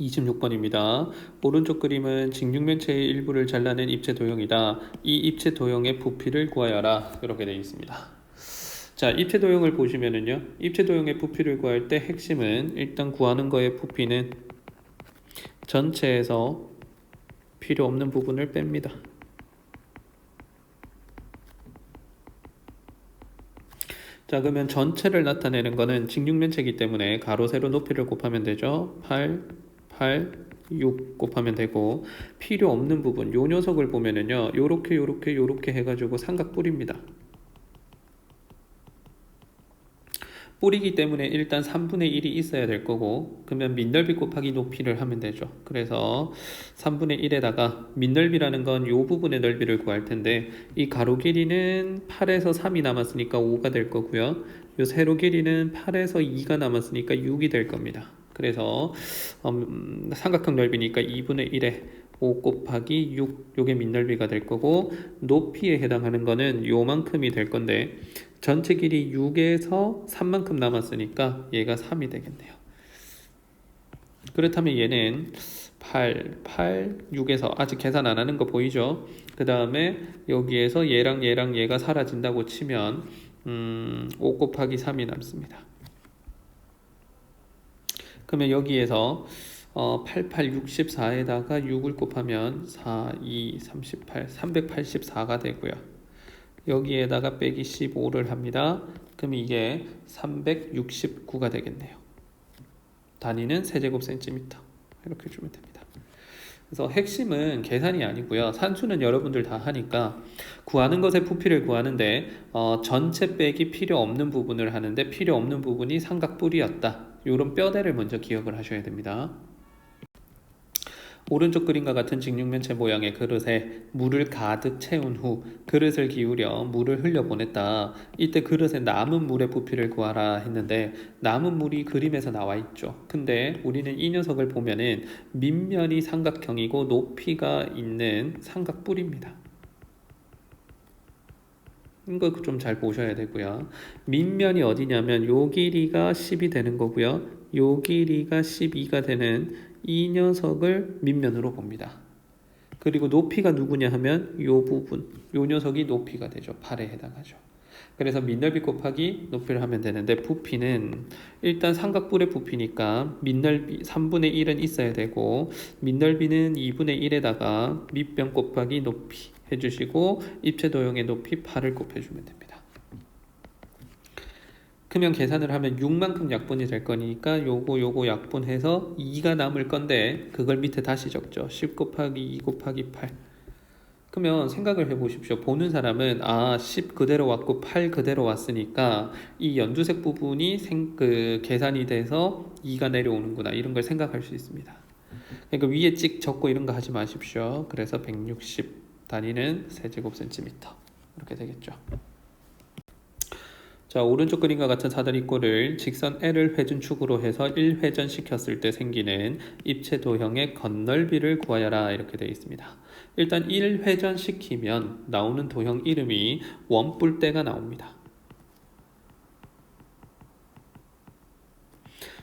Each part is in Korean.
26번입니다. 오른쪽 그림은 직육면체의 일부를 잘라낸 입체 도형이다. 이 입체 도형의 부피를 구하여라. 이렇게 되어 있습니다. 자, 입체 도형을 보시면은요. 입체 도형의 부피를 구할 때 핵심은 일단 구하는 거의 부피는 전체에서 필요 없는 부분을 뺍니다. 자, 그러면 전체를 나타내는 거는 직육면체이기 때문에 가로 세로 높이를 곱하면 되죠. 8, 8, 6 곱하면 되고, 필요 없는 부분 요 녀석을 보면은요, 요렇게 해가지고 삼각뿔입니다. 뿔이기 때문에 일단 3분의 1이 있어야 될 거고, 그러면 밑넓이 곱하기 높이를 하면 되죠. 그래서 3분의 1에다가 밑넓이라는 건 요 부분의 넓이를 구할 텐데, 이 가로 길이는 8에서 3이 남았으니까 5가 될 거고요. 요 세로 길이는 8에서 2가 남았으니까 6이 될 겁니다. 그래서 삼각형 넓이니까 2분의 1에 5 곱하기 6, 요게 밑넓이가 될 거고, 높이에 해당하는 거는 요만큼이 될 건데, 전체 길이 6에서 3만큼 남았으니까 얘가 3이 되겠네요. 그렇다면 얘는 8, 6에서 아직 계산 안 하는 거 보이죠? 그 다음에 여기에서 얘랑 얘가 사라진다고 치면 5 곱하기 3이 남습니다. 그러면 여기에서 88, 64에다가 6을 곱하면 4, 2, 38, 384가 되고요. 여기에다가 빼기 15를 합니다. 그럼 이게 369가 되겠네요. 단위는 세제곱센티미터. 이렇게 주면 됩니다. 그래서 핵심은 계산이 아니고요. 산수는 여러분들 다 하니까 구하는 것의 부피를 구하는데 전체 빼기 필요 없는 부분을 하는데 필요 없는 부분이 삼각뿔이었다. 이런 뼈대를 먼저 기억을 하셔야 됩니다. 오른쪽 그림과 같은 직육면체 모양의 그릇에 물을 가득 채운 후 그릇을 기울여 물을 흘려보냈다. 이때 그릇에 남은 물의 부피를 구하라 했는데 남은 물이 그림에서 나와 있죠. 근데 우리는 이 녀석을 보면은 밑면이 삼각형이고 높이가 있는 삼각뿔입니다. 이거 좀 잘 보셔야 되고요. 밑면이 어디냐면 요 길이가 10이 되는 거고요. 요 길이가 12가 되는 이 녀석을 밑면으로 봅니다. 그리고 높이가 누구냐 하면 요 부분, 요 녀석이 높이가 되죠. 8에 해당하죠. 그래서 밑넓이 곱하기 높이를 하면 되는데 부피는 일단 삼각뿔의 부피니까 밑넓이 3분의 1은 있어야 되고 밑넓이는 2분의 1에다가 밑변 곱하기 높이 해주시고 입체 도형의 높이 8을 곱해주면 됩니다. 그러면 계산을 하면 6만큼 약분이 될 거니까 요거 약분해서 2가 남을 건데 그걸 밑에 다시 적죠. 10 곱하기 2 곱하기 8. 그러면 생각을 해보십시오. 보는 사람은 10 그대로 왔고 8 그대로 왔으니까 이 연두색 부분이 계산이 돼서 2가 내려오는구나 이런 걸 생각할 수 있습니다. 그러니까 위에 찍 적고 이런 거 하지 마십시오. 그래서 160 단위는 세제곱센티미터 이렇게 되겠죠. 자, 오른쪽 그림과 같은 사다리꼴을 직선 L을 회전축으로 해서 1회전 시켰을 때 생기는 입체 도형의 겉넓이를 구하여라 이렇게 되어 있습니다. 일단 1회전 시키면 나오는 도형 이름이 원뿔대가 나옵니다.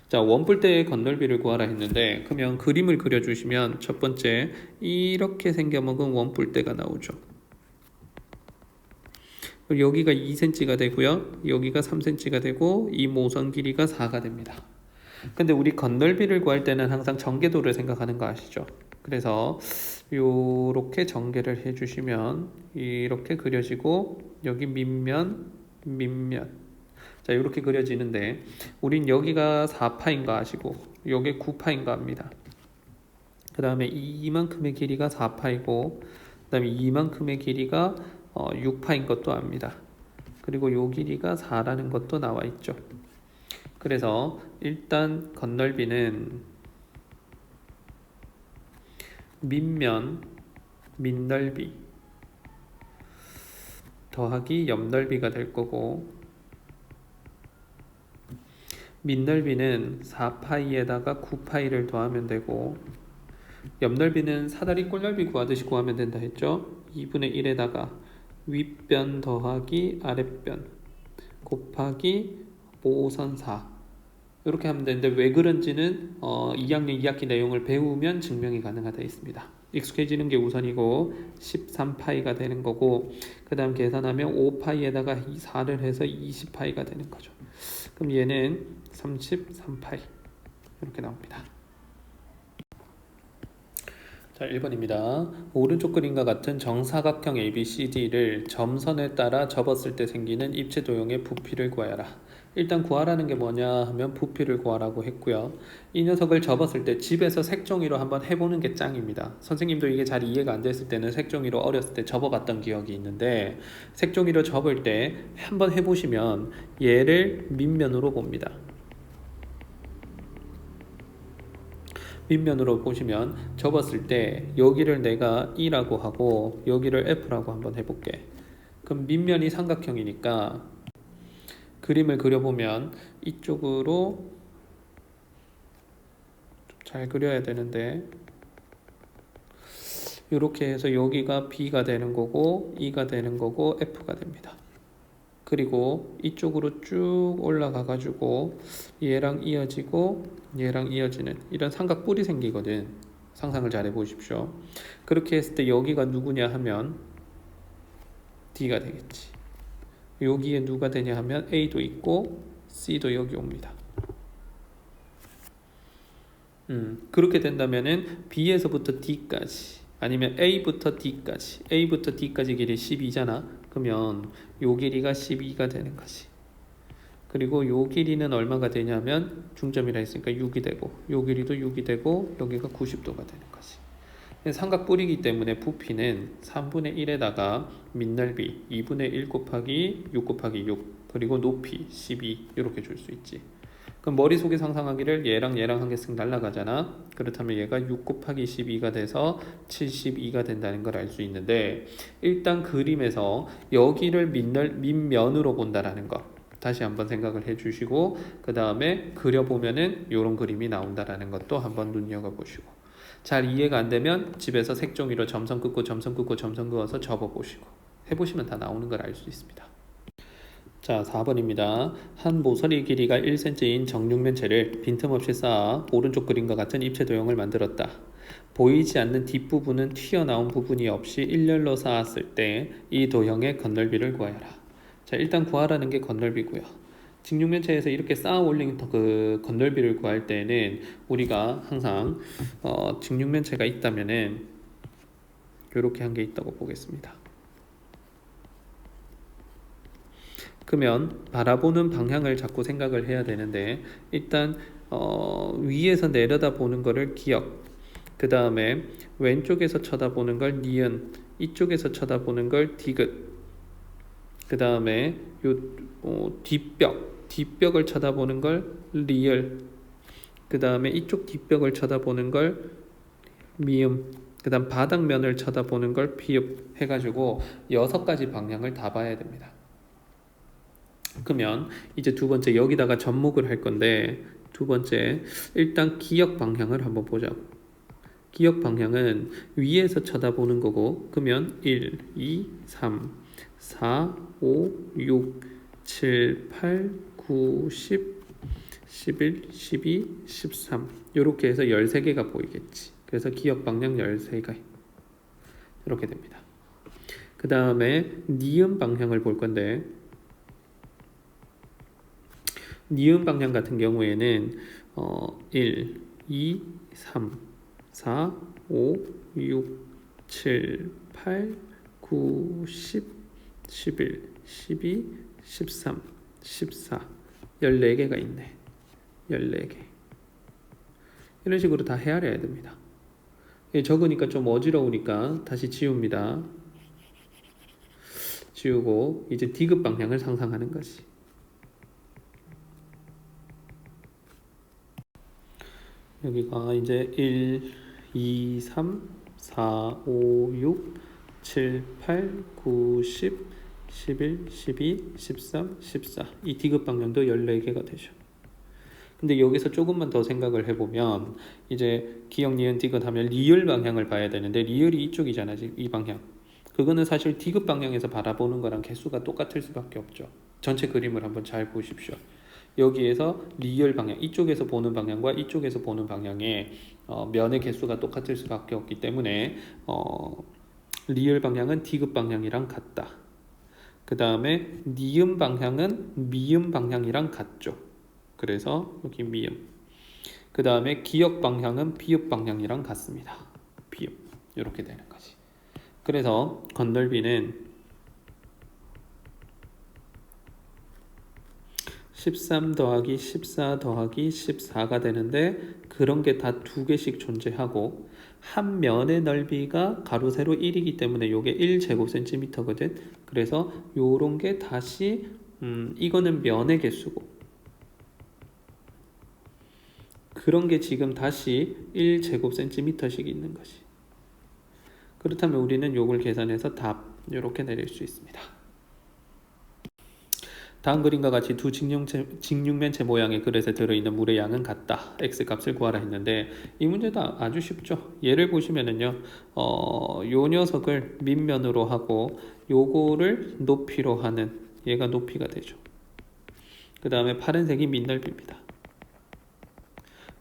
자, 원뿔대의 겉넓이를 구하라 했는데 그러면 그림을 그려주시면 첫 번째 이렇게 생겨먹은 원뿔대가 나오죠. 여기가 2cm가 되고요. 여기가 3cm가 되고 이 모선 길이가 4가 됩니다. 근데 우리 겉넓이를 구할 때는 항상 전개도를 생각하는 거 아시죠? 그래서 요렇게 전개를 해주시면 이렇게 그려지고 여기 밑면 자 이렇게 그려지는데 우린 여기가 4파인 거 아시고 여기 9파인 거 압니다. 그 다음에 이만큼의 길이가 4파이고 그 다음에 이만큼의 길이가 6파인 것도 압니다. 그리고 요 길이가 4라는 것도 나와 있죠. 그래서 일단 겉넓이는 밑면, 밑넓이 더하기 옆넓이가 될 거고 밑넓이는 4파이에다가 9파이를 더하면 되고 옆넓이는 사다리 꼴넓이 구하듯이 구하면 된다 했죠. 2분의 1에다가 윗변 더하기 아랫변 곱하기 모선 4 이렇게 하면 되는데 왜 그런지는 2학년 2학기 내용을 배우면 증명이 가능하다 있습니다. 익숙해지는 게 우선이고 13파이가 되는 거고 그 다음 계산하면 5파이에다가 4를 해서 20파이가 되는 거죠. 그럼 얘는 33파이 이렇게 나옵니다. 자, 1번입니다. 오른쪽 그림과 같은 정사각형 ABCD를 점선에 따라 접었을 때 생기는 입체 도형의 부피를 구하여라. 일단 구하라는 게 뭐냐 하면 부피를 구하라고 했고요. 이 녀석을 접었을 때 집에서 색종이로 한번 해보는 게 짱입니다. 선생님도 이게 잘 이해가 안 됐을 때는 색종이로 어렸을 때 접어봤던 기억이 있는데 색종이로 접을 때 한번 해보시면 얘를 밑면으로 봅니다. 밑면으로 보시면 접었을 때 여기를 내가 E라고 하고 여기를 F라고 한번 해볼게. 그럼 밑면이 삼각형이니까 그림을 그려보면 이쪽으로 좀 잘 그려야 되는데 이렇게 해서 여기가 B가 되는 거고 E가 되는 거고 F가 됩니다. 그리고 이쪽으로 쭉 올라가 가지고 얘랑 이어지고 얘랑 이어지는 이런 삼각뿔이 생기거든. 상상을 잘 해보십시오. 그렇게 했을 때 여기가 누구냐 하면 D가 되겠지. 여기에 누가 되냐 하면 A도 있고 C도 여기 옵니다. 그렇게 된다면은 B에서부터 D까지 아니면 A부터 D까지 A부터 D까지 길이 12잖아. 그러면 요 길이가 12가 되는 거지. 그리고 요 길이는 얼마가 되냐면 중점이라 했으니까 6이 되고 요 길이도 6이 되고 여기가 90도가 되는 거지. 삼각뿔이기 때문에 부피는 3분의 1에다가 밑넓이 2분의 1 곱하기 6 곱하기 6 그리고 높이 12 이렇게 줄 수 있지. 그럼 머릿속에 상상하기를 얘랑 얘랑 한 개씩 날아가잖아. 그렇다면 얘가 6 곱하기 12가 돼서 72가 된다는 걸 알 수 있는데 일단 그림에서 여기를 밑면으로 본다라는 거 다시 한번 생각을 해주시고 그 다음에 그려보면은 이런 그림이 나온다라는 것도 한번 눈여겨보시고 잘 이해가 안 되면 집에서 색종이로 점선 긋고 점선 긋고 점선 그어서 접어보시고 해보시면 다 나오는 걸 알 수 있습니다. 자, 4번입니다. 한 모서리 길이가 1cm인 정육면체를 빈틈없이 쌓아 오른쪽 그림과 같은 입체 도형을 만들었다. 보이지 않는 뒷부분은 튀어나온 부분이 없이 일렬로 쌓았을 때 이 도형의 건널비를 구하여라. 자, 일단 구하라는 게 건널비고요. 직육면체에서 이렇게 쌓아 올린 그 건널비를 구할 때는 우리가 항상 직육면체가 있다면은 이렇게 한 게 있다고 보겠습니다. 그러면 바라보는 방향을 자꾸 생각을 해야 되는데 일단 위에서 내려다 보는 거를 기역, 그 다음에 왼쪽에서 쳐다보는 걸 니은, 이쪽에서 쳐다보는 걸 디귿, 그 다음에 뒷벽을 쳐다보는 걸 리을, 그 다음에 이쪽 뒷벽을 쳐다보는 걸 미음, 그 다음 바닥면을 쳐다보는 걸 피읍 해가지고 6가지 방향을 다 봐야 됩니다. 그러면 이제 두 번째 여기다가 접목을 할 건데 두 번째 일단 기역 방향을 한번 보자고. 기역 방향은 위에서 쳐다보는 거고 그러면 1, 2, 3, 4, 5, 6, 7, 8, 9, 10, 11, 12, 13 이렇게 해서 13개가 보이겠지. 그래서 기역 방향 13개 이렇게 됩니다. 그 다음에 니은 방향을 볼 건데 니은 방향 같은 경우에는 1, 2, 3, 4, 5, 6, 7, 8, 9, 10, 11, 12, 13, 14 14개가 있네. 14개 이런 식으로 다 헤아려야 됩니다. 적으니까 좀 어지러우니까 다시 지웁니다. 지우고 이제 디귿 방향을 상상하는 거지. 여기가 이제 1, 2, 3, 4, 5, 6, 7, 8, 9, 10, 11, 12, 13, 14 이 디귿 방향도 14개가 되죠. 근데 여기서 조금만 더 생각을 해보면 이제 기역, 니은, 디귿 하면 리을 방향을 봐야 되는데 리을이 이쪽이잖아. 이 방향. 그거는 사실 디귿 방향에서 바라보는 거랑 개수가 똑같을 수밖에 없죠. 전체 그림을 한번 잘 보십시오. 여기에서 리얼 방향, 이쪽에서 보는 방향과 이쪽에서 보는 방향의 면의 개수가 똑같을 수밖에 없기 때문에 리얼 방향은 디귿 방향이랑 같다. 그 다음에 니은 방향은 미음 방향이랑 같죠. 그래서 여기 미음. 그 다음에 기역 방향은 비읍 방향이랑 같습니다. 비읍. 이렇게 되는 거지. 그래서 건널비는 13 더하기 14 더하기 14가 되는데 그런 게 다 두 개씩 존재하고 한 면의 넓이가 가로 세로 1이기 때문에 요게 1제곱센티미터거든. 그래서 요런 게 다시 이거는 면의 개수고 그런 게 지금 다시 1제곱센티미터씩 있는 것이. 그렇다면 우리는 요걸 계산해서 답 이렇게 내릴 수 있습니다. 다음 그림과 같이 두 직육면체 모양의 그릇에 들어있는 물의 양은 같다. X 값을 구하라 했는데 이 문제도 아주 쉽죠. 예를 보시면은요, 요 녀석을 밑면으로 하고 요거를 높이로 하는 얘가 높이가 되죠. 그 다음에 파란색이 밑넓이입니다.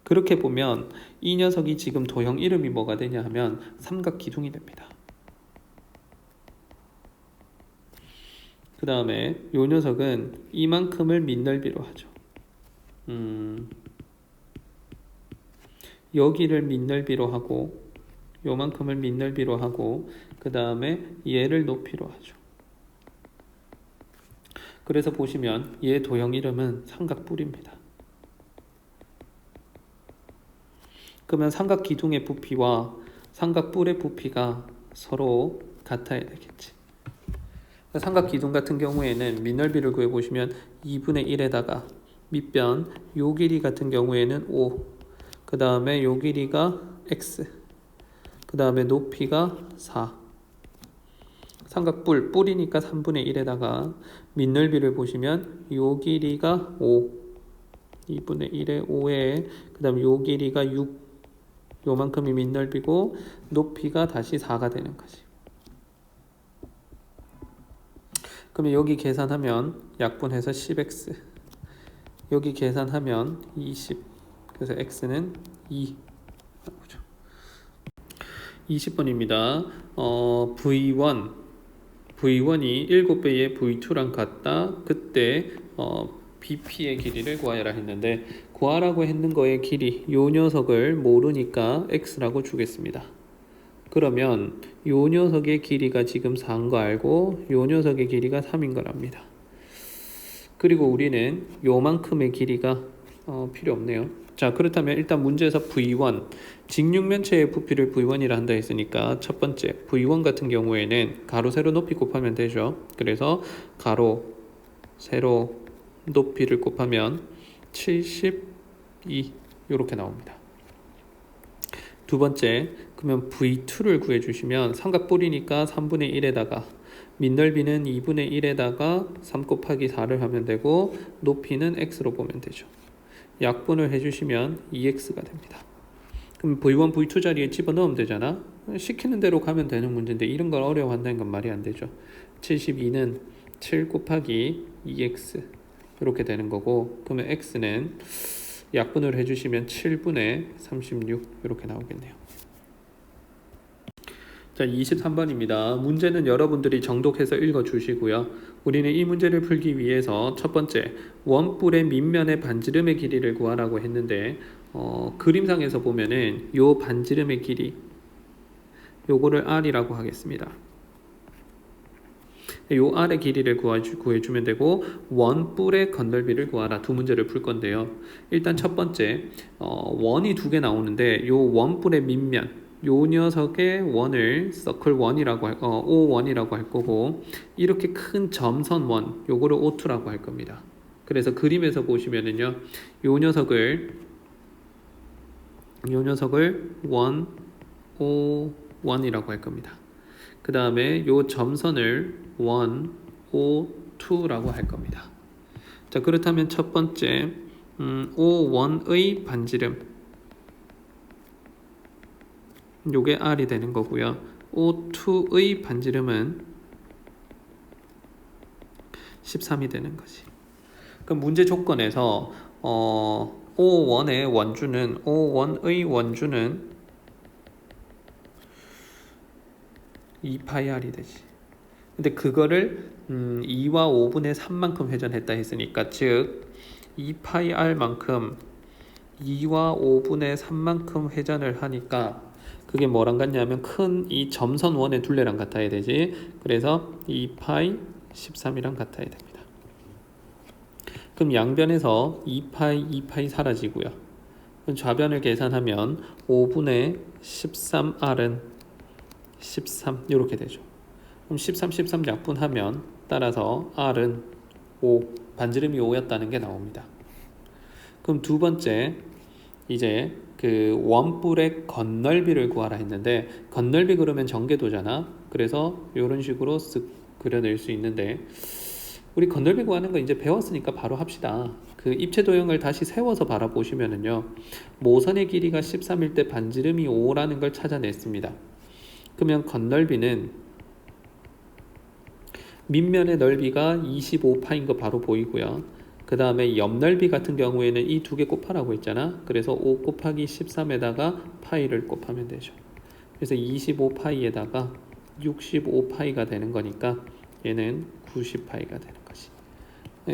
그렇게 보면 이 녀석이 지금 도형 이름이 뭐가 되냐 하면 삼각기둥이 됩니다. 그 다음에 요 녀석은 이만큼을 밑넓이로 하죠. 여기를 밑넓이로 하고 요만큼을 밑넓이로 하고 그 다음에 얘를 높이로 하죠. 그래서 보시면 얘 도형 이름은 삼각뿔입니다. 그러면 삼각기둥의 부피와 삼각뿔의 부피가 서로 같아야 되겠지. 삼각기둥 같은 경우에는 밑넓이를 구해보시면 2분의 1에다가 밑변 요 길이 같은 경우에는 5, 그 다음에 요 길이가 x, 그 다음에 높이가 4. 삼각뿔, 뿔이니까 3분의 1에다가 밑넓이를 보시면 요 길이가 5, 2분의 1에 5에 그 다음에 요 길이가 6, 요만큼이 밑넓이고 높이가 다시 4가 되는 거지. 그러면 여기 계산하면 약분해서 10x, 여기 계산하면 20, 그래서 x는 2 나오죠. 20번입니다. V1이 7배의 V2랑 같다. 그때 BP의 길이를 구하여라 했는데 구하라고 했는 거의 길이 요 녀석을 모르니까 x라고 주겠습니다. 그러면 요 녀석의 길이가 지금 4인 거 알고 요 녀석의 길이가 3인 거랍니다. 그리고 우리는 요만큼의 길이가 필요 없네요. 자, 그렇다면 일단 문제에서 V1 직육면체의 부피를 V1이라 한다 했으니까 첫 번째 V1 같은 경우에는 가로 세로 높이 곱하면 되죠. 그래서 가로 세로 높이를 곱하면 72 이렇게 나옵니다. 두 번째, 그러면 V2를 구해주시면 삼각뿔이니까 3분의 1에다가 밑넓이는 2분의 1에다가 3 곱하기 4를 하면 되고 높이는 x로 보면 되죠. 약분을 해주시면 2x가 됩니다. 그럼 V1, V2 자리에 집어넣으면 되잖아. 시키는 대로 가면 되는 문제인데 이런 걸 어려워한다는 건 말이 안 되죠. 72는 7 곱하기 2x 이렇게 되는 거고 그러면 x는 약분을 해주시면 7분의 36 이렇게 나오겠네요. 자, 23번입니다. 문제는 여러분들이 정독해서 읽어주시고요. 우리는 이 문제를 풀기 위해서 첫 번째 원뿔의 밑면의 반지름의 길이를 구하라고 했는데 그림상에서 보면은 요 반지름의 길이 요거를 r이라고 하겠습니다. 요 r의 길이를 구해주면 되고 원뿔의 건널비를 구하라. 두 문제를 풀 건데요. 일단 첫 번째 원이 두 개 나오는데 요 원뿔의 밑면 요 녀석의 원을 서클 1이라고 O1이라고 할 거고 이렇게 큰 점선 원 요거를 O2라고 할 겁니다. 그래서 그림에서 보시면은요 요 녀석을 1, O1이라고 할 겁니다. 그 다음에 요 점선을 1, O2라고 할 겁니다. 자, 그렇다면 첫 번째 O1의 반지름 요게 R이 되는 거고요. O2의 반지름은 13이 되는 거지. 그럼 문제 조건에서 O1의 원주는 O1의 원주는 2파이 R이 되지. 근데 그거를 2와 5분의 3만큼 회전했다 했으니까 즉 2파이 R만큼 2와 5분의 3만큼 회전을 하니까 그게 뭐랑 같냐면 큰 이 점선 원의 둘레랑 같아야 되지. 그래서 2파이 13이랑 같아야 됩니다. 그럼 양변에서 2파이 사라지고요. 그럼 좌변을 계산하면 5분의 13R은 13 이렇게 되죠. 그럼 13 약분하면 따라서 R은 5 반지름이 5였다는 게 나옵니다. 그럼 두 번째 이제 그 원뿔의 건널비를 구하라 했는데 건널비 그러면 전개도잖아. 그래서 이런 식으로 쓱 그려낼 수 있는데 우리 건널비 구하는 거 이제 배웠으니까 바로 합시다. 그 입체 도형을 다시 세워서 바라보시면은요. 모선의 길이가 13일 때 반지름이 5라는 걸 찾아냈습니다. 그러면 건널비는 밑면의 넓이가 25파인 거 바로 보이고요. 그 다음에 옆넓이 같은 경우에는 이 두 개 곱하라고 했잖아. 그래서 5 곱하기 13에다가 파이를 곱하면 되죠. 그래서 25파이에다가 65파이가 되는 거니까 얘는 90파이가 되는 거지.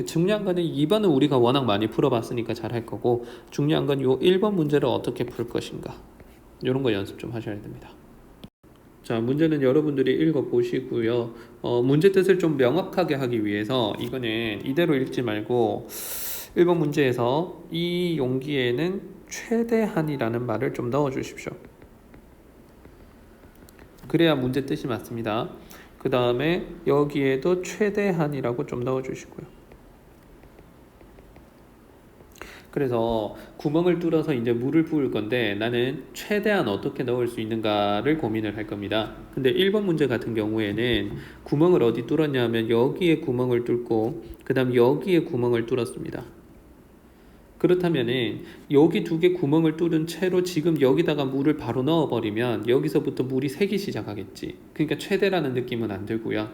중요한 거는 2번은 우리가 워낙 많이 풀어봤으니까 잘 할 거고 중요한 건 요 1번 문제를 어떻게 풀 것인가 이런 거 연습 좀 하셔야 됩니다. 자, 문제는 여러분들이 읽어보시고요. 문제 뜻을 좀 명확하게 하기 위해서 이거는 이대로 읽지 말고 1번 문제에서 이 용기에는 최대한이라는 말을 좀 넣어주십시오. 그래야 문제 뜻이 맞습니다. 그 다음에 여기에도 최대한이라고 좀 넣어주시고요. 그래서 구멍을 뚫어서 이제 물을 부을 건데 나는 최대한 어떻게 넣을 수 있는가를 고민을 할 겁니다. 근데 1번 문제 같은 경우에는 구멍을 어디 뚫었냐 하면 여기에 구멍을 뚫고 그 다음 여기에 구멍을 뚫었습니다. 그렇다면은 여기 두 개 구멍을 뚫은 채로 지금 여기다가 물을 바로 넣어버리면 여기서부터 물이 새기 시작하겠지. 그러니까 최대라는 느낌은 안 들고요.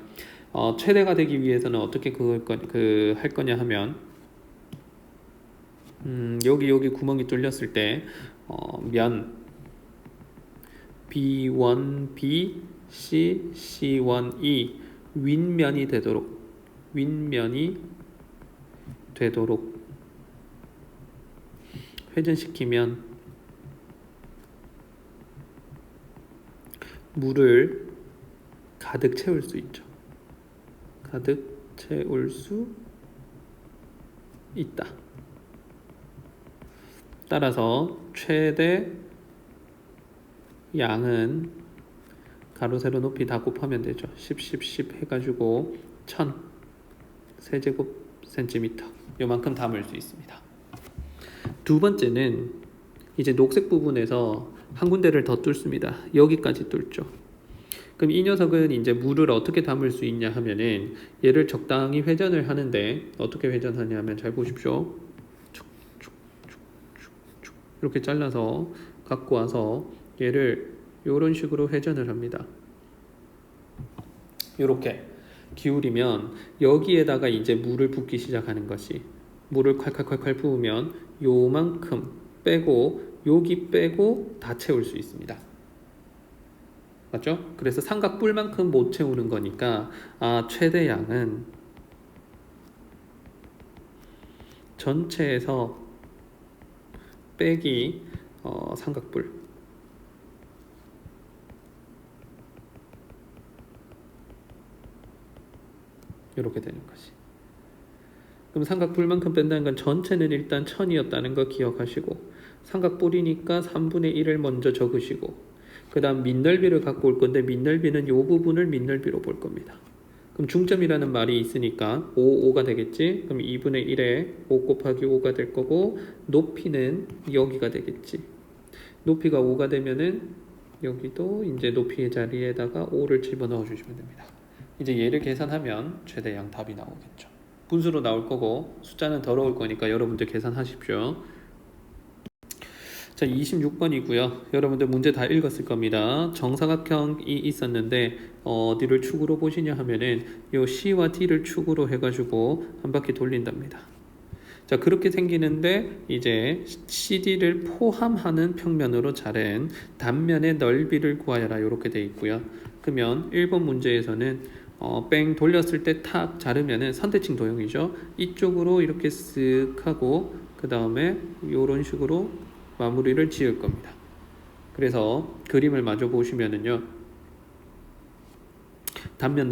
최대가 되기 위해서는 어떻게 할 거냐 하면 여기 구멍이 뚫렸을 때 면 B1B C1E 윗면이 되도록 회전시키면 물을 가득 채울 수 있죠. 가득 채울 수 있다. 따라서 최대 양은 가로 세로 높이 다 곱하면 되죠. 10 해가지고 1000 세제곱센티미터 요만큼 담을 수 있습니다. 두 번째는 이제 녹색 부분에서 한 군데를 더 뚫습니다. 여기까지 뚫죠. 그럼 이 녀석은 이제 물을 어떻게 담을 수 있냐 하면은 얘를 적당히 회전을 하는데 어떻게 회전하냐면 잘 보십시오. 이렇게 잘라서 갖고 와서 얘를 이런 식으로 회전을 합니다. 이렇게 기울이면 여기에다가 이제 물을 붓기 시작하는 것이 물을 콸콸콸콸 부으면 요만큼 빼고 여기 빼고 다 채울 수 있습니다. 맞죠? 그래서 삼각뿔만큼 못 채우는 거니까 최대 양은 전체에서 빼기 삼각뿔 이렇게 되는 것이. 그럼 삼각뿔만큼 뺀다는 건 전체는 일단 1000이었다는 거 기억하시고 삼각뿔이니까 3분의 1을 먼저 적으시고 그 다음 밑넓이를 갖고 올 건데 밑넓이는 이 부분을 밑넓이로 볼 겁니다. 그럼 중점이라는 말이 있으니까 5가 되겠지. 그럼 2분의 1에 5 곱하기 5가 될 거고 높이는 여기가 되겠지. 높이가 5가 되면은 여기도 이제 높이의 자리에다가 5를 집어넣어 주시면 됩니다. 이제 얘를 계산하면 최대양 답이 나오겠죠. 분수로 나올 거고 숫자는 더러울 거니까 여러분들 계산하십시오. 자, 26번이고요. 여러분들 문제 다 읽었을 겁니다. 정사각형이 있었는데 어디를 축으로 보시냐 하면은 요 C와 D를 축으로 해가지고 한 바퀴 돌린답니다. 자, 그렇게 생기는데 이제 CD를 포함하는 평면으로 자른 단면의 넓이를 구하여라 이렇게 돼 있고요. 그러면 1번 문제에서는 뺑 돌렸을 때 탁 자르면은 선대칭 도형이죠. 이쪽으로 이렇게 쓱 하고 그 다음에 이런 식으로 마무리를 지을 겁니다. 그래서 그림을 마저 보시면은요, 단면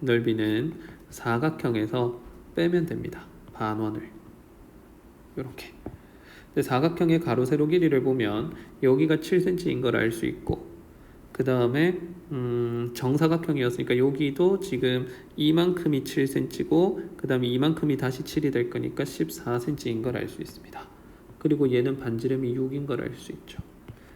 넓이는 사각형에서 빼면 됩니다. 반원을 이렇게. 사각형의 가로 세로 길이를 보면 여기가 7cm인 걸 알 수 있고, 그 다음에 정사각형이었으니까 여기도 지금 이만큼이 7cm고 그 다음에 이만큼이 다시 7이 될 거니까 14cm인 걸 알 수 있습니다. 그리고 얘는 반지름이 6인 걸 알 수 있죠.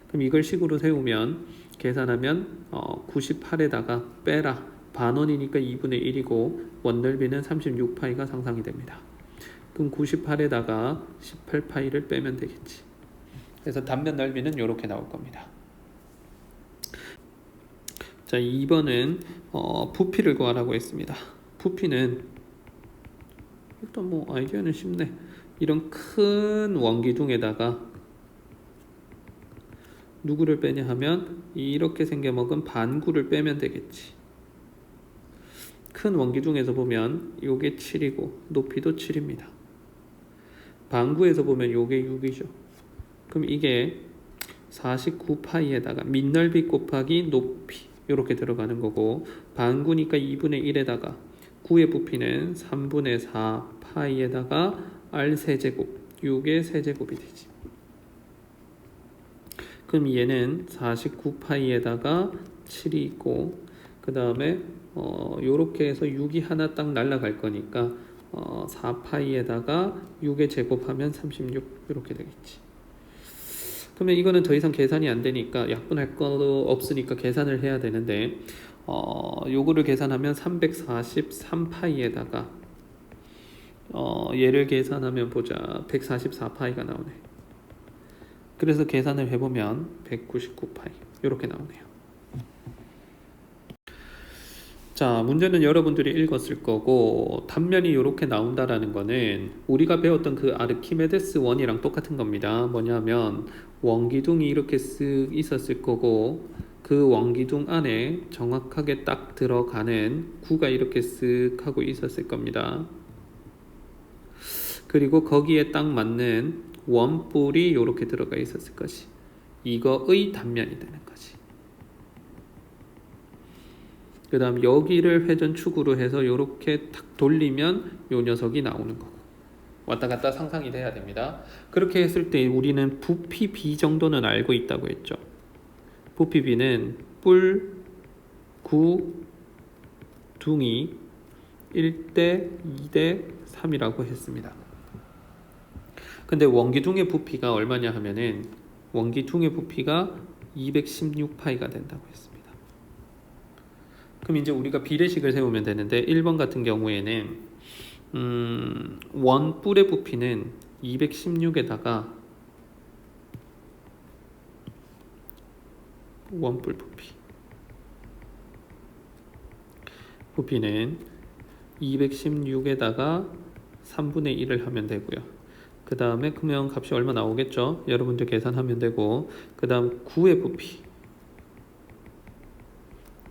그럼 이걸 식으로 세우면 계산하면 98에다가 빼라, 반원이니까 2분의 1이고 원넓이는 36파이가 상상이 됩니다. 그럼 98에다가 18파이를 빼면 되겠지. 그래서 단면 넓이는 이렇게 나올 겁니다. 자, 2번은 부피를 구하라고 했습니다. 부피는 일단 뭐 아이디어는 쉽네. 이런 큰 원기둥에다가 누구를 빼냐 하면 이렇게 생겨먹은 반구를 빼면 되겠지. 큰 원기둥에서 보면 요게 7이고 높이도 7입니다. 반구에서 보면 요게 6이죠. 그럼 이게 49파이에다가 밑넓이 곱하기 높이 이렇게 들어가는 거고, 반구니까 2분의 1에다가 9의 부피는 3분의 4 파이에다가 r 세제곱, 6의 세제곱이 되지. 그럼 얘는 49파이에다가 7이 있고, 그 다음에 요렇게 해서 6이 하나 딱 날라갈 거니까 4파이에다가 6의 제곱하면 36 이렇게 되겠지. 그러면 이거는 더 이상 계산이 안 되니까, 약분할 거 없으니까 계산을 해야 되는데 요거를 계산하면 343파이에다가 얘를 계산하면 보자, 144파이가 나오네. 그래서 계산을 해보면 199파이 이렇게 나오네요. 자, 문제는 여러분들이 읽었을 거고, 단면이 이렇게 나온다라는 거는 우리가 배웠던 그 아르키메데스 원이랑 똑같은 겁니다. 뭐냐면 원기둥이 이렇게 쓱 있었을 거고, 그 원기둥 안에 정확하게 딱 들어가는 구가 이렇게 쓱 하고 있었을 겁니다. 그리고 거기에 딱 맞는 원뿔이 이렇게 들어가 있었을 것이, 이거의 단면이 되는 거지. 그 다음 여기를 회전축으로 해서 이렇게 탁 돌리면 요 녀석이 나오는 거고, 왔다 갔다 상상이 돼야 됩니다. 그렇게 했을 때 우리는 부피 B 정도는 알고 있다고 했죠. 부피 B는 뿔, 구, 둥이 1대 2대 3이라고 했습니다. 근데 원기둥의 부피가 얼마냐 하면은 원기둥의 부피가 216파이가 된다고 했습니다. 그럼 이제 우리가 비례식을 세우면 되는데, 1번 같은 경우에는 원뿔의 부피는 216에다가 원뿔 부피는 216에다가 3분의 1을 하면 되고요. 그 다음에 그러면 값이 얼마 나오겠죠? 여러분들 계산하면 되고, 그 다음 9의 부피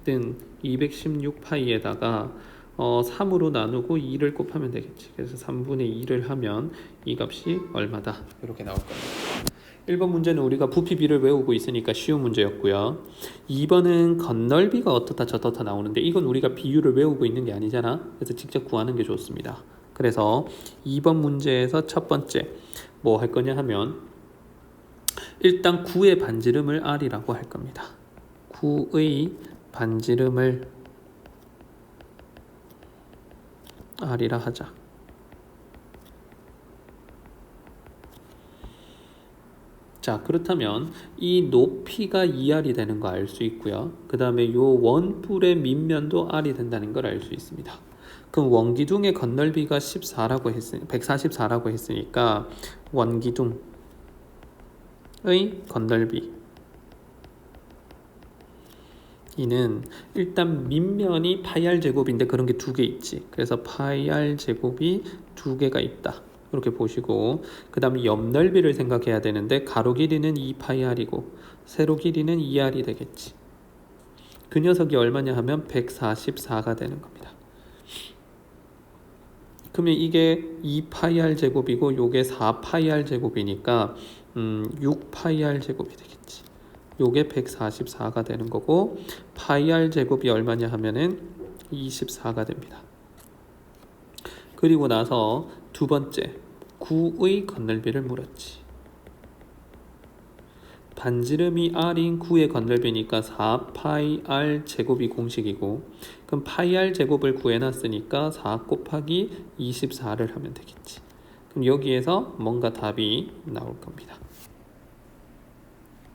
는 216파이에다가 3으로 나누고 2를 곱하면 되겠지. 그래서 3분의 2를 하면 이 값이 얼마다 이렇게 나올 겁니다. 1번 문제는 우리가 부피 B를 외우고 있으니까 쉬운 문제였고요. 2번은 건널비가 어떻다 저떻다 나오는데, 이건 우리가 비율을 외우고 있는 게 아니잖아. 그래서 직접 구하는 게 좋습니다. 그래서 2번 문제에서 첫 번째 뭐 할 거냐 하면, 일단 9의 반지름을 R이라고 할 겁니다. 9의 반지름을 R이라 하자. 자, 그렇다면 이 높이가 2R이 되는 거 알 수 있고요. 그 다음에 요 원뿔의 밑면도 R이 된다는 걸 알 수 있습니다. 그럼 원기둥의 건널비가 144라고 했으니까 원기둥의 건널비 2는 일단 밑면이 파이 r 제곱인데 그런 게 두 개 있지. 그래서 파이 r 제곱이 두 개가 있다. 이렇게 보시고 그 다음에 옆 넓이를 생각해야 되는데 가로 길이는 2파이 r이고 세로 길이는 2r이 되겠지. 그 녀석이 얼마냐 하면 144가 되는 겁니다. 그러면 이게 2파이 r 제곱이고 요게 4파이 r 제곱이니까 6파이 r 제곱이 되겠지. 요게 144가 되는 거고 파이 r 제곱이 얼마냐 하면은 24가 됩니다. 그리고 나서 두 번째 9의 건널비를 물었지. 반지름이 r인 9의 건널비니까 4파이 r 제곱이 공식이고 그럼 파이 r 제곱을 구해놨으니까 4 곱하기 24를 하면 되겠지. 그럼 여기에서 뭔가 답이 나올 겁니다.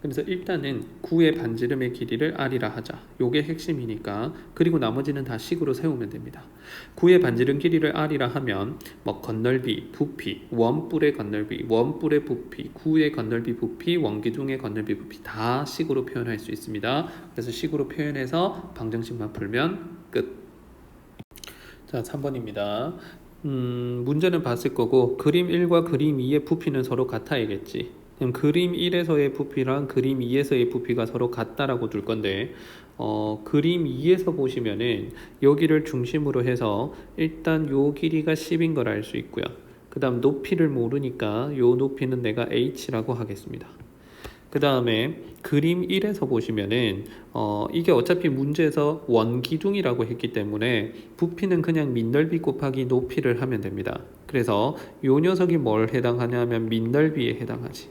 그래서 일단은 9의 반지름의 길이를 r이라 하자. 요게 핵심이니까. 그리고 나머지는 다 식으로 세우면 됩니다. 9의 반지름 길이를 r이라 하면 뭐 건널비, 부피, 원뿔의 건널비, 원뿔의 부피, 9의 건널비 부피, 원기둥의 건널비 부피 다 식으로 표현할 수 있습니다. 그래서 식으로 표현해서 방정식만 풀면 끝. 자, 3번입니다. 문제는 봤을 거고 그림 1과 그림 2의 부피는 서로 같아야겠지. 그럼 그림 1에서의 부피랑 그림 2에서의 부피가 서로 같다라고 둘 건데 그림 2에서 보시면은 여기를 중심으로 해서 일단 요 길이가 10인 걸 알 수 있고요. 그 다음 높이를 모르니까 요 높이는 내가 h라고 하겠습니다. 그 다음에 그림 1에서 보시면은 이게 어차피 문제에서 원기둥이라고 했기 때문에 부피는 그냥 밑넓이 곱하기 높이를 하면 됩니다. 그래서 요 녀석이 뭘 해당하냐면 밑넓이에 해당하지.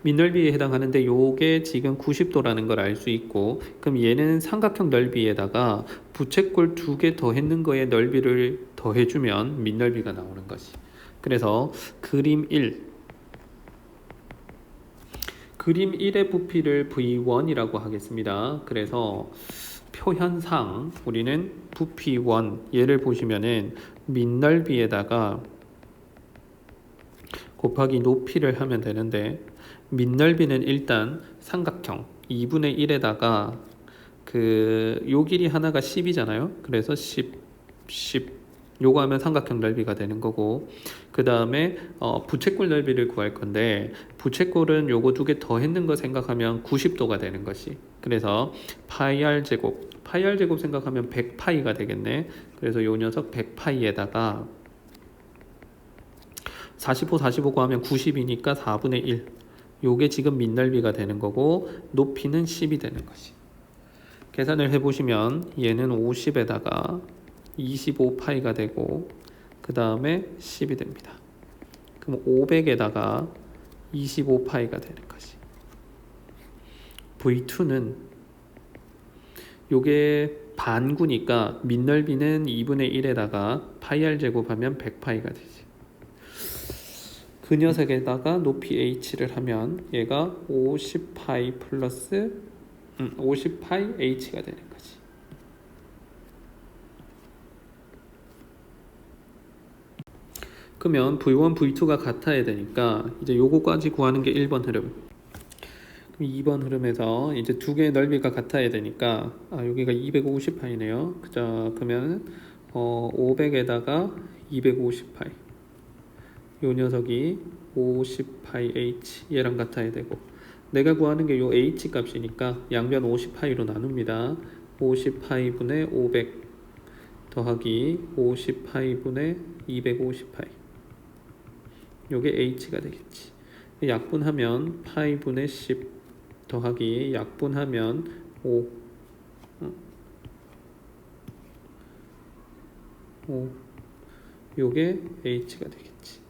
밑넓이에 해당하는데 요게 지금 90도라는 걸 알 수 있고 그럼 얘는 삼각형 넓이에다가 부채꼴 두 개 더했는 거에 넓이를 더해주면 밑넓이가 나오는 거지. 그래서 그림 1의 부피를 V1이라고 하겠습니다. 그래서 표현상 우리는 부피 1 얘를 보시면은 밑넓이에다가 곱하기 높이를 하면 되는데 밑넓이는 일단 삼각형 2분의 1에다가 요 길이 하나가 10이잖아요. 그래서 10 요거 하면 삼각형 넓이가 되는 거고 그 다음에 부채꼴 넓이를 구할 건데 부채꼴은 요거 두 개 더 했는 거 생각하면 90도가 되는 것이. 그래서 파이 r 제곱 생각하면 100파이가 되겠네. 그래서 요 녀석 100파이에다가 45 구하면 90이니까 4분의 1 요게 지금 밑넓이가 되는 거고 높이는 10이 되는 것이. 계산을 해보시면 얘는 50에다가 25파이가 되고 그 다음에 10이 됩니다. 그럼 500에다가 25파이가 되는 것이. V2는 요게 반구니까 밑넓이는 2분의 1에다가 파이 r 제곱하면 100파이가 되지. 그 녀석에다가 높이 h를 하면 얘가 50파이 플러스 50파이 h가 되는 거지. 그러면 V1, V2가 같아야 되니까 이제 요거까지 구하는 게 1번 흐름. 2번 흐름에서 이제 두 개의 넓이가 같아야 되니까 여기가 250파이네요. 자, 그러면 500에다가 250파이. 요 녀석이 50파이 h 얘랑 같아야 되고 내가 구하는 게 요 h 값이니까 양변 50파이로 나눕니다. 50파이 분의 500 더하기 50파이 분의 250파이 요게 h가 되겠지. 약분하면 파이 분의 10 더하기 약분하면 5 요게 h가 되겠지.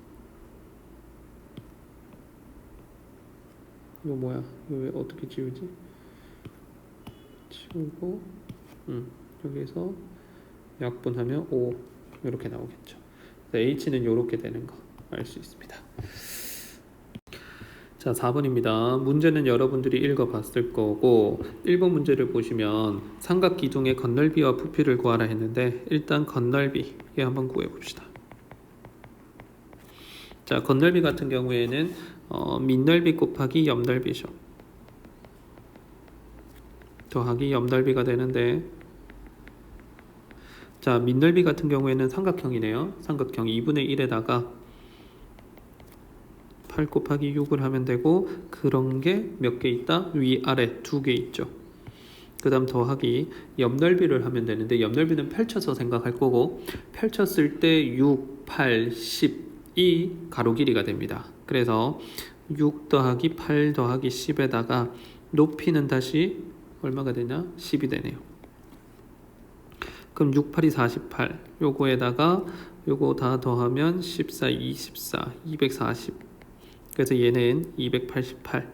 이거 뭐야? 이거 왜 어떻게 지우지? 지우고 여기서 약분하면 5 이렇게 나오겠죠. h는 이렇게 되는 거 알 수 있습니다. 자, 4번입니다. 문제는 여러분들이 읽어봤을 거고 1번 문제를 보시면 삼각기둥의 건널비와 부피를 구하라 했는데 일단 건널비 한번 구해봅시다. 자, 건널비 같은 경우에는 밑넓이 곱하기 옆넓이죠. 더하기 옆넓이가 되는데, 자, 밑넓이 같은 경우에는 삼각형이네요. 삼각형 2분의 1에다가 8 곱하기 6을 하면 되고, 그런 게 몇 개 있다? 위아래 2개 있죠. 그 다음 더하기 옆넓이를 하면 되는데, 옆넓이는 펼쳐서 생각할 거고, 펼쳤을 때 6, 8, 10이 가로 길이가 됩니다. 그래서 6 더하기 8 더하기 10에다가 높이는 다시 얼마가 되냐? 10이 되네요. 그럼 6, 8이 48, 요거에다가 요거 다 더하면 14, 24, 240. 그래서 얘는 288.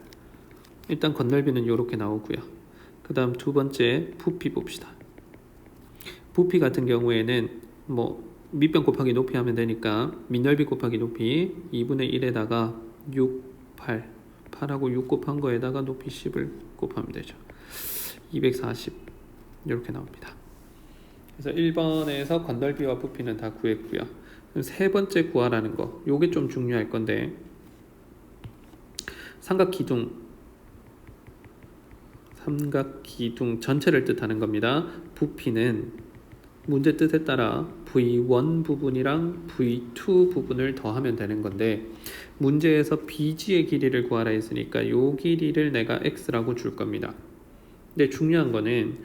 일단 건널비는 이렇게 나오고요. 그 다음 두 번째 부피 봅시다. 부피 같은 경우에는 뭐 밑변 곱하기 높이 하면 되니까 밑넓이 곱하기 높이 2분의 1에다가 6, 8, 8하고 6 곱한 거에다가 높이 10을 곱하면 되죠. 240 이렇게 나옵니다. 그래서 1번에서 건널비와 부피는 다 구했고요. 세 번째 구하라는 거, 요게 좀 중요할 건데, 삼각기둥 전체를 뜻하는 겁니다. 부피는 문제 뜻에 따라 V1 부분이랑 V2 부분을 더하면 되는 건데, 문제에서 BG의 길이를 구하라 했으니까 요 길이를 내가 X라고 줄 겁니다. 근데 중요한 거는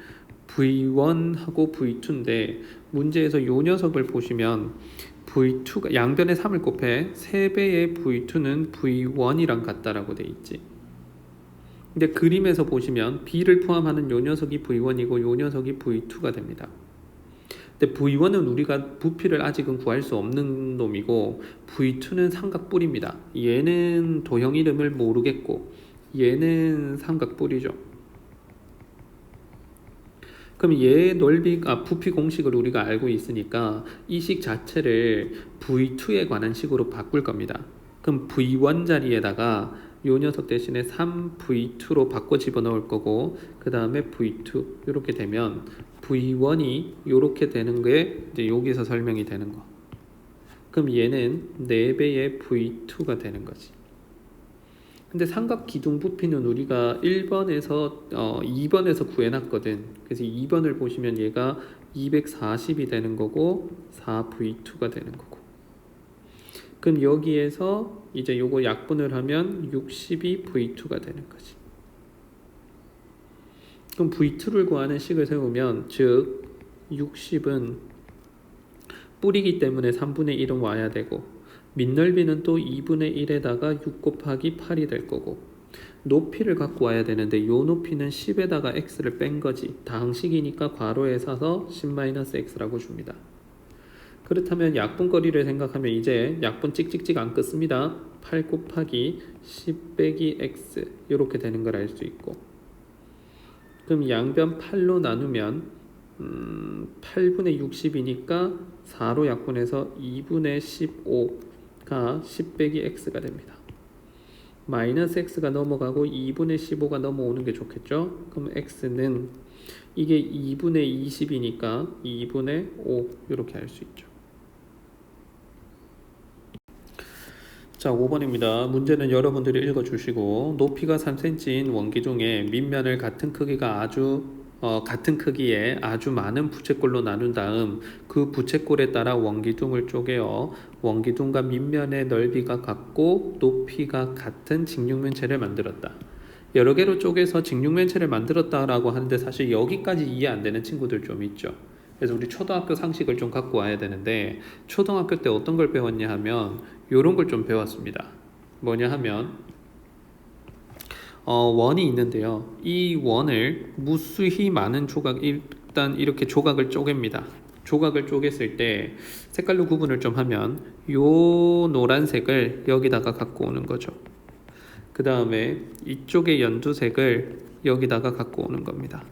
V1하고 V2인데, 문제에서 요 녀석을 보시면 V2가 양변에 3을 곱해 3배의 V2는 V1이랑 같다라고 돼 있지. 근데 그림에서 보시면 B를 포함하는 요 녀석이 V1이고 요 녀석이 V2가 됩니다. 근데 V1은 우리가 부피를 아직은 구할 수 없는 놈이고, V2는 삼각뿔입니다. 얘는 도형 이름을 모르겠고 얘는 삼각뿔이죠. 그럼 얘 부피 공식을 우리가 알고 있으니까 이 식 자체를 V2에 관한 식으로 바꿀 겁니다. 그럼 V1 자리에다가 요 녀석 대신에 3V2로 바꿔 집어넣을 거고, 그 다음에 V2 이렇게 되면 V1이 이렇게 되는 게 이제 여기서 설명이 되는 거. 그럼 얘는 4배의 V2가 되는 거지. 근데 삼각 기둥 부피는 우리가 2번에서 구해놨거든. 그래서 2번을 보시면 얘가 240이 되는 거고 4V2가 되는 거고. 그럼 여기에서 이제 요거 약분을 하면 60이 V2가 되는 거지. 그럼 V2를 구하는 식을 세우면, 즉 60은 뿌리기 때문에 3분의 1은 와야 되고, 밑넓이는 또 2분의 1에다가 6 곱하기 8이 될 거고, 높이를 갖고 와야 되는데 요 높이는 10에다가 x를 뺀 거지. 다항식이니까 괄호에 사서 10-x라고 줍니다. 그렇다면 약분거리를 생각하면 이제 약분 찍찍찍 안 끊습니다. 8 곱하기 10 빼기 x 이렇게 되는 걸 알 수 있고, 그럼 양변 8로 나누면 8분의 60이니까 4로 약분해서 2분의 15가 10 빼기 x가 됩니다. 마이너스 x가 넘어가고 2분의 15가 넘어오는 게 좋겠죠. 그럼 x는 이게 2분의 20이니까 2분의 5 이렇게 할 수 있죠. 자, 5번입니다. 문제는 여러분들이 읽어주시고, 높이가 3cm인 원기둥의 밑면을 같은 크기의 아주 많은 부채꼴로 나눈 다음 그 부채꼴에 따라 원기둥을 쪼개어 원기둥과 밑면의 넓이가 같고 높이가 같은 직육면체를 만들었다. 여러 개로 쪼개서 직육면체를 만들었다라고 하는데, 사실 여기까지 이해 안 되는 친구들 좀 있죠. 그래서 우리 초등학교 상식을 좀 갖고 와야 되는데, 초등학교 때 어떤 걸 배웠냐 하면 요런 걸 좀 배웠습니다. 뭐냐 하면 원이 있는데요. 이 원을 무수히 많은 조각, 일단 이렇게 조각을 쪼갭니다. 조각을 쪼갰을 때 색깔로 구분을 좀 하면 요 노란색을 여기다가 갖고 오는 거죠. 그 다음에 이쪽의 연두색을 여기다가 갖고 오는 겁니다.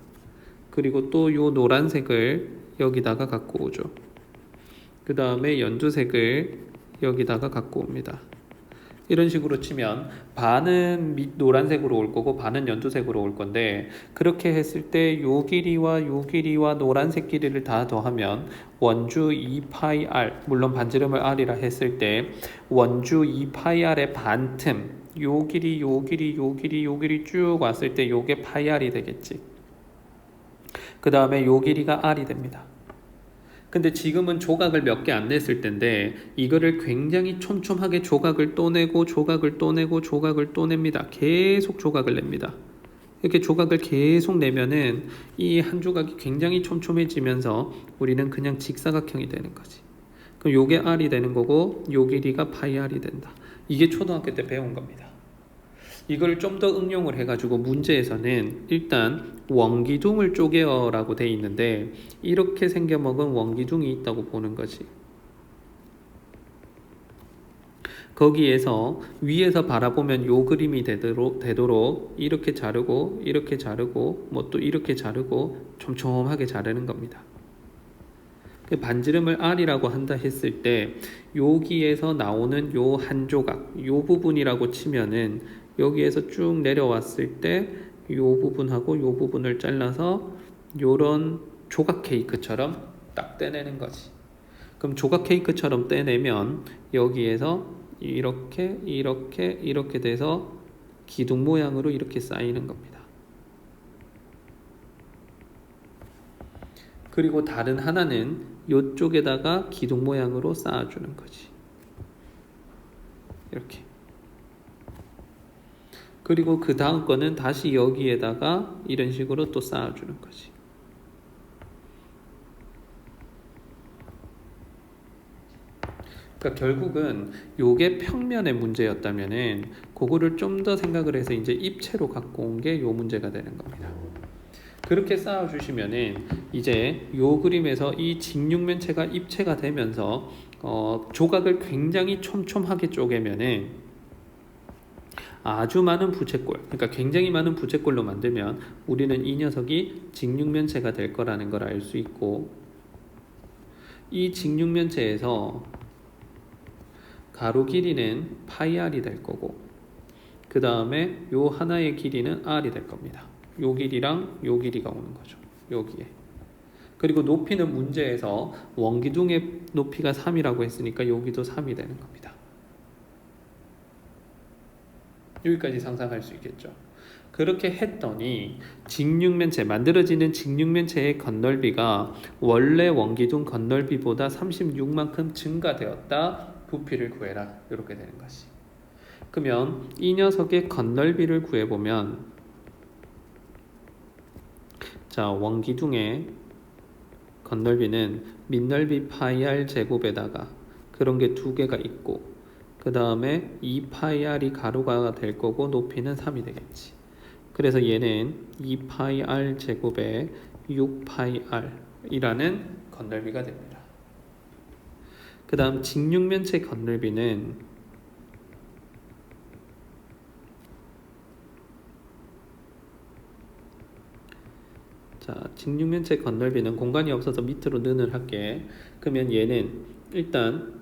그리고 또 요 노란색을 여기다가 갖고 오죠. 그 다음에 연두색을 여기다가 갖고 옵니다. 이런 식으로 치면 반은 노란색으로 올 거고 반은 연두색으로 올 건데, 그렇게 했을 때 요 길이와 요 길이와 노란색 길이를 다 더하면 원주 2πr, 물론 반지름을 r이라 했을 때 원주 2πr의 반틈, 요 길이 요 길이 요 길이 요 길이 쭉 왔을 때 요게 πr이 되겠지. 그 다음에 요 길이가 R이 됩니다. 근데 지금은 조각을 몇 개 안 냈을 텐데 이거를 굉장히 촘촘하게 조각을 또 내고 조각을 또 내고 조각을 또 냅니다. 계속 조각을 냅니다. 이렇게 조각을 계속 내면은 이 한 조각이 굉장히 촘촘해지면서 우리는 그냥 직사각형이 되는 거지. 그럼 요게 R이 되는 거고 요 길이가 파이 R이 된다. 이게 초등학교 때 배운 겁니다. 이걸 좀 더 응용을 해가지고 문제에서는 일단 원기둥을 쪼개어라고 돼 있는데 이렇게 생겨먹은 원기둥이 있다고 보는 거지. 거기에서 위에서 바라보면 요 그림이 되도록 이렇게 자르고 이렇게 자르고 뭐 또 이렇게 자르고 촘촘하게 자르는 겁니다. 반지름을 R이라고 한다 했을 때 여기에서 나오는 요 한 조각 요 부분이라고 치면은 여기에서 쭉 내려왔을 때 요 부분하고 요 부분을 잘라서 요런 조각 케이크처럼 딱 떼내는 거지. 그럼 조각 케이크처럼 떼내면 여기에서 이렇게 이렇게 이렇게 돼서 기둥 모양으로 이렇게 쌓이는 겁니다. 그리고 다른 하나는 이쪽에다가 기둥 모양으로 쌓아주는 거지. 이렇게. 그리고 그 다음 거는 다시 여기에다가 이런 식으로 또 쌓아주는 거지. 그러니까 결국은 요게 평면의 문제였다면은 그거를 좀 더 생각을 해서 이제 입체로 갖고 온 게 요 문제가 되는 겁니다. 그렇게 쌓아주시면은 이제 요 그림에서 이 직육면체가 입체가 되면서 조각을 굉장히 촘촘하게 쪼개면은 아주 많은 부채꼴, 그러니까 굉장히 많은 부채꼴로 만들면 우리는 이 녀석이 직육면체가 될 거라는 걸 알 수 있고, 이 직육면체에서 가로 길이는 파이 R이 될 거고, 그 다음에 요 하나의 길이는 R이 될 겁니다. 요 길이랑 요 길이가 오는 거죠. 여기에. 그리고 높이는 문제에서 원기둥의 높이가 3이라고 했으니까 여기도 3이 되는 겁니다. 여기까지 상상할 수 있겠죠. 그렇게 했더니 직육면체, 만들어지는 직육면체의 건널비가 원래 원기둥 건널비보다 36만큼 증가되었다. 부피를 구해라. 이렇게 되는 것이. 그러면 이 녀석의 건널비를 구해보면, 자, 원기둥의 건널비는 밑넓이 파이 R 제곱에다가 그런 게 두 개가 있고, 그 다음에 2파이 R이 가로가 될 거고 높이는 3이 되겠지. 그래서 얘는 2파이 R 제곱에 6파이 R 이라는 건널비가 됩니다. 그 다음 직육면체 건널비는 직육면체 건널비는 공간이 없어서 밑으로 는을 할게. 그러면 얘는 일단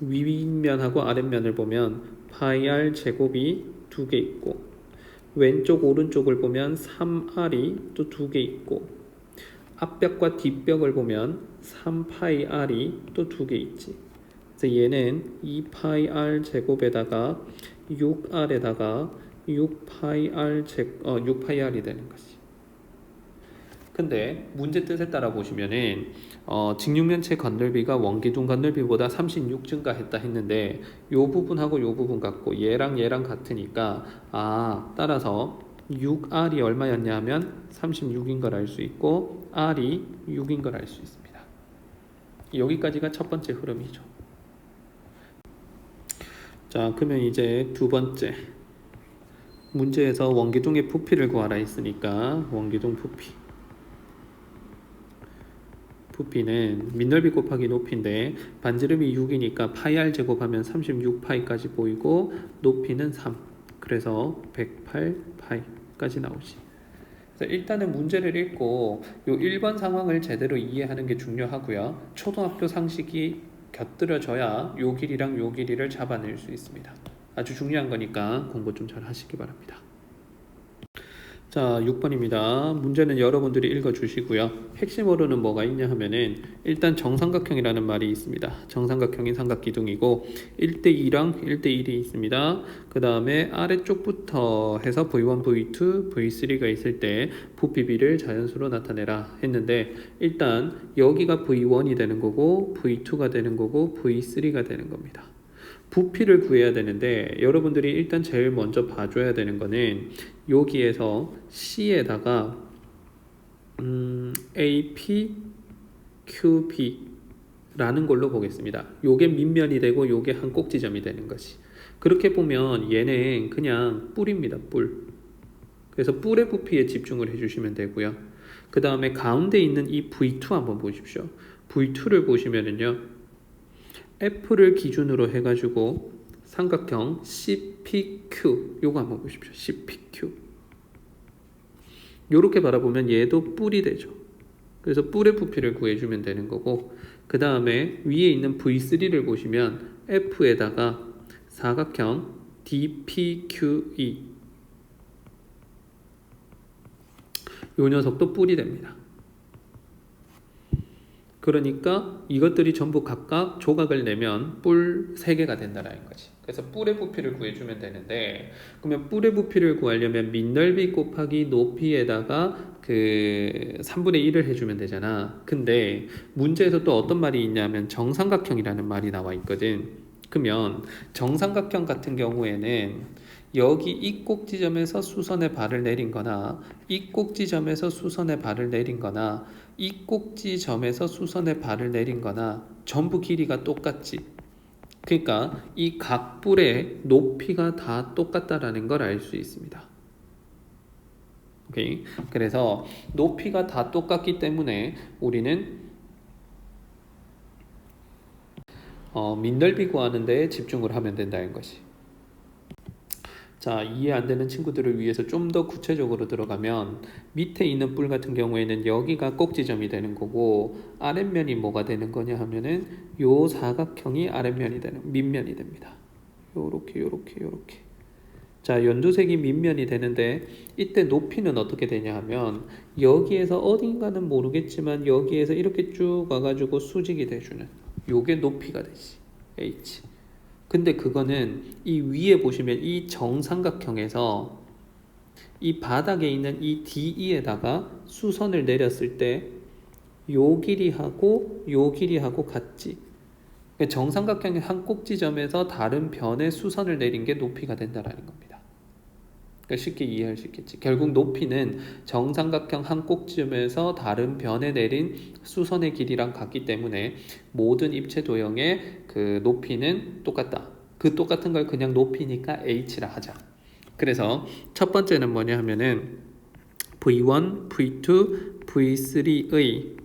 윗면하고 아랫면을 보면 파이 R 제곱이 두 개 있고, 왼쪽 오른쪽을 보면 3R이 또 두 개 있고, 앞벽과 뒷벽을 보면 3파이 R이 또 두 개 있지. 그래서 얘는 2파이 R 제곱에다가 6R에다가 6파이 R이 되는 거지. 근데 문제 뜻에 따라 보시면은 직육면체 건널비가 원기둥 건널비보다 36 증가했다 했는데 요 부분하고 요 부분 같고 얘랑 얘랑 같으니까 따라서 6R이 얼마였냐 하면 36인 걸 알 수 있고 R이 6인 걸 알 수 있습니다. 여기까지가 첫 번째 흐름이죠. 자, 그러면 이제 두 번째 문제에서 원기둥의 부피를 구하라 했으니까 원기둥 부피는 밑넓이 곱하기 높이인데 반지름이 6이니까 파이 R 제곱하면 36파이까지 보이고 높이는 3, 그래서 108파이까지 나오지. 그래서 일단은 문제를 읽고 요 1번 상황을 제대로 이해하는 게 중요하고요. 초등학교 상식이 곁들여져야 요 길이랑 요 길이를 잡아낼 수 있습니다. 아주 중요한 거니까 공부 좀 잘 하시기 바랍니다. 자, 6번입니다. 문제는 여러분들이 읽어주시고요. 핵심으로는 뭐가 있냐 하면은 일단 정삼각형이라는 말이 있습니다. 정삼각형인 삼각기둥이고 1대2랑 1대1이 있습니다. 그 다음에 아래쪽부터 해서 V1, V2, V3가 있을 때 부피비를 자연수로 나타내라 했는데 일단 여기가 V1이 되는 거고 V2가 되는 거고 V3가 되는 겁니다. 부피를 구해야 되는데 여러분들이 일단 제일 먼저 봐줘야 되는 거는 여기에서 C에다가 AP, QB 라는 걸로 보겠습니다. 요게 밑면이 되고 요게 한 꼭지점이 되는 것이. 그렇게 보면 얘는 그냥 뿔입니다. 뿔. 그래서 뿔의 부피에 집중을 해주시면 되고요. 그 다음에 가운데 있는 이 V2 한번 보십시오. V2를 보시면은요. F를 기준으로 해가지고 삼각형 CPQ 요거 한번 보십시오. CPQ 요렇게 바라보면 얘도 뿔이 되죠. 그래서 뿔의 부피를 구해주면 되는 거고 그 다음에 위에 있는 V3를 보시면 F에다가 사각형 DPQE 요 녀석도 뿔이 됩니다. 그러니까 이것들이 전부 각각 조각을 내면 뿔 3개가 된다는 거지. 그래서 뿔의 부피를 구해주면 되는데 그러면 뿔의 부피를 구하려면 밑넓이 곱하기 높이에다가 그 3분의 1을 해주면 되잖아. 근데 문제에서 또 어떤 말이 있냐면 정삼각형이라는 말이 나와 있거든. 그러면 정삼각형 같은 경우에는 여기 이 꼭지점에서 수선의 발을 내린 거나 이 꼭지점에서 수선의 발을 내린 거나 이 꼭지점에서 수선의 발을 내린 거나 전부 길이가 똑같지. 그러니까 이 각뿔의 높이가 다 똑같다라는 걸 알 수 있습니다. 오케이. 그래서 높이가 다 똑같기 때문에 우리는 밑넓이 구하는 데 집중을 하면 된다는 것이. 자, 이해 안 되는 친구들을 위해서 좀 더 구체적으로 들어가면 밑에 있는 뿔 같은 경우에는 여기가 꼭지점이 되는 거고 아랫면이 뭐가 되는 거냐 하면은 요 사각형이 아랫면이 되는 밑면이 됩니다. 요렇게 요렇게 요렇게. 자, 연두색이 밑면이 되는데 이때 높이는 어떻게 되냐 하면 여기에서 어딘가는 모르겠지만 여기에서 이렇게 쭉 와가지고 수직이 돼주는 요게 높이가 되지. H. 근데 그거는 이 위에 보시면 이 정삼각형에서 이 바닥에 있는 이 DE에다가 수선을 내렸을 때 요 길이하고 요 길이하고 같지. 정삼각형의 한 꼭지점에서 다른 변에 수선을 내린 게 높이가 된다라는 겁니다. 그러니까 쉽게 이해할 수 있겠지. 결국 높이는 정삼각형 한 꼭지점에서 다른 변에 내린 수선의 길이랑 같기 때문에 모든 입체 도형의 그 높이는 똑같다. 그 똑같은 걸 그냥 높이니까 h라 하자. 그래서 첫 번째는 뭐냐 하면은 V1, V2, V3의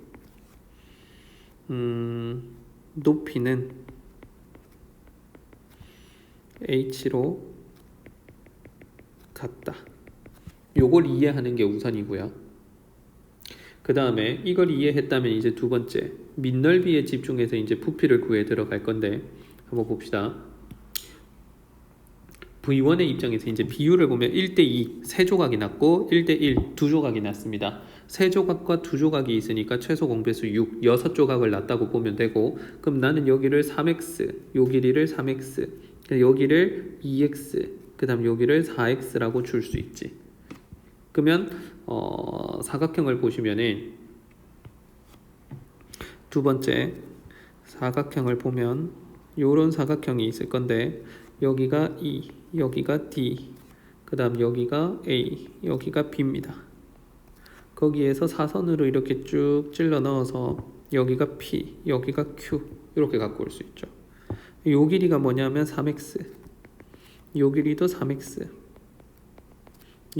높이는 h로 같다. 요걸 이해하는 게 우선이고요. 그 다음에 이걸 이해했다면 이제 두 번째 밑넓이에 집중해서 이제 부피를 구해 들어갈 건데 한번 봅시다. V1의 입장에서 이제 비율을 보면 1대2 세 조각이 났고 1대1 두 조각이 났습니다. 세 조각과 두 조각이 있으니까 최소 공배수 6, 6조각을 났다고 보면 되고 그럼 나는 여기를 3x, 요 길이를 3x, 여기를 2x, 그 다음 여기를 4x라고 줄 수 있지. 그러면 사각형을 보시면은 두 번째 사각형을 보면 요런 사각형이 있을 건데 여기가 E, 여기가 D, 그 다음 여기가 A, 여기가 B입니다. 거기에서 사선으로 이렇게 쭉 찔러 넣어서 여기가 P, 여기가 Q 이렇게 갖고 올 수 있죠. 요 길이가 뭐냐면 3x, 요 길이도 3x,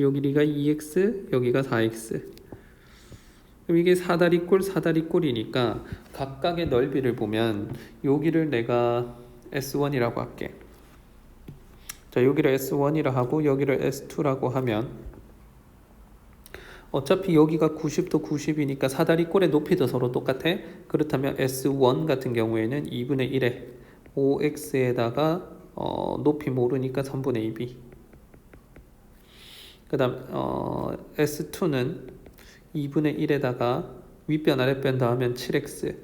요 길이가 2x, 여기가 4x. 그럼 이게 사다리꼴 사다리꼴이니까 각각의 넓이를 보면 여기를 내가 S1이라고 할게. 자, 여기를 S1이라 하고 여기를 S2라고 하면 어차피 여기가 90도 90이니까 사다리꼴의 높이도 서로 똑같아. 그렇다면 S1 같은 경우에는 2분의 1에 5x에다가 높이 모르니까 3분의 2b. 그 다음 S2는 2분의 1에다가 윗변 아랫변 더하면 7x,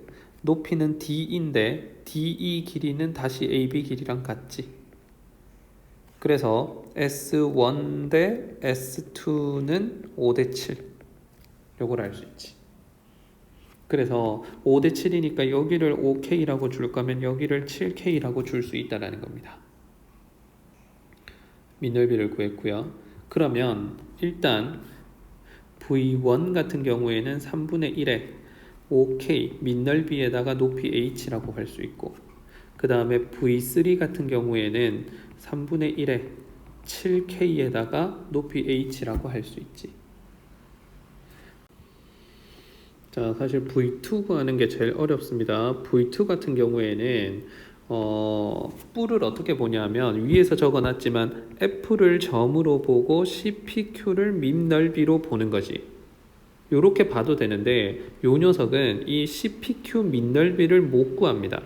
높이는 d인데 DE 길이는 다시 AB 길이랑 같지. 그래서 S1 대 S2는 5대 7. 요걸 알 수 있지. 그래서 5대 7이니까 여기를 5K라고 줄 거면 여기를 7K라고 줄 수 있다는 겁니다. 민넓이를 구했고요. 그러면 일단 V1 같은 경우에는 3분의 1에 5K 민넓이에다가 높이 H라고 할 수 있고, 그 다음에 V3 같은 경우에는 3분의 1에 7K에다가 높이 H라고 할 수 있지. 자, 사실 V2 구하는 게 제일 어렵습니다. V2 같은 경우에는 뿔을 어떻게 보냐면 위에서 적어놨지만 F를 점으로 보고 CPQ를 밑넓이로 보는 거지. 요렇게 봐도 되는데 요 녀석은 이 CPQ 밑넓이를 못 구합니다.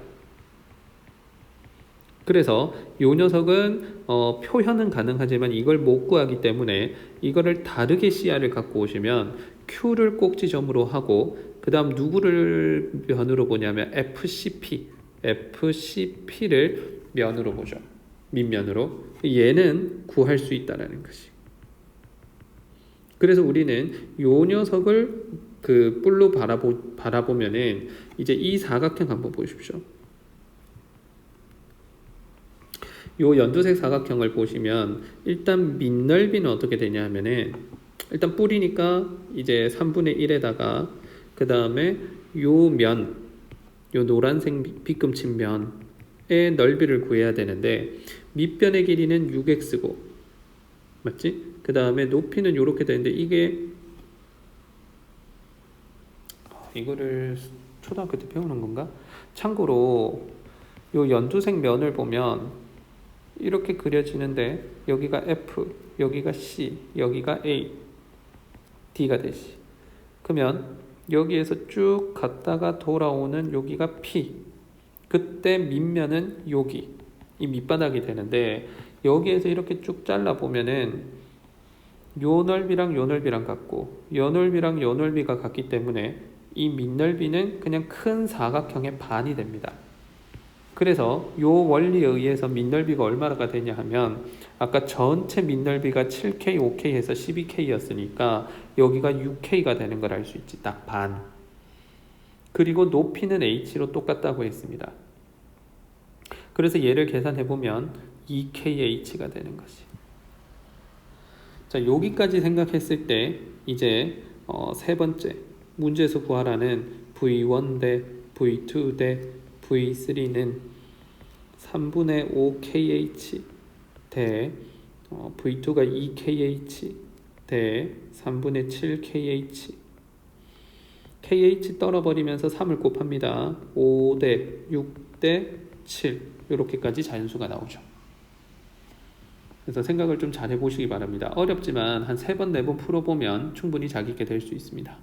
그래서 요 녀석은 표현은 가능하지만 이걸 못 구하기 때문에 이거를 다르게 CR을 갖고 오시면 Q를 꼭지점으로 하고 그 다음 누구를 면으로 보냐면 FCP를 면으로 보죠. 밑면으로. 얘는 구할 수 있다는 것이. 그래서 우리는 요 녀석을 그 뿔로 바라보면은 이제 이 사각형 한번 보십시오. 요 연두색 사각형을 보시면 일단 밑넓이는 어떻게 되냐 하면은 일단 뿔이니까 이제 3분의 1에다가 그 다음에 요 면, 요 노란색 빗금친 면의 넓이를 구해야 되는데 밑변의 길이는 6x고 맞지? 그 다음에 높이는 요렇게 되는데 이거를 초등학교 때 배우는 건가? 참고로 요 연두색 면을 보면 이렇게 그려지는데 여기가 F, 여기가 C, 여기가 A, D가 되지. 그러면 여기에서 쭉 갔다가 돌아오는 여기가 P. 그때 밑면은 여기 이 밑바닥이 되는데 여기에서 이렇게 쭉 잘라 보면은 요 넓이랑 요 넓이랑 같고 요 넓이랑 요 넓이가 같기 때문에 이 밑넓이는 그냥 큰 사각형의 반이 됩니다. 그래서 요 원리에 의해서 밑넓이가 얼마가 되냐 하면 아까 전체 밑넓이가 7K, 5K 해서 12K였으니까 여기가 6K가 되는 걸 알 수 있지. 딱 반. 그리고 높이는 H로 똑같다고 했습니다. 그래서 얘를 계산해 보면 2KH가 되는 것이. 자, 여기까지 생각했을 때 이제 세 번째 문제에서 구하라는 V1 대 V2 대 V3는 3분의 5KH 대 V2가 2KH 대 3분의 7KH KH 떨어버리면서 3을 곱합니다. 5 대 6 대 7 이렇게까지 자연수가 나오죠. 그래서 생각을 좀 잘 해보시기 바랍니다. 어렵지만 한 3번, 4번 풀어보면 충분히 잘 읽게 될 수 있습니다.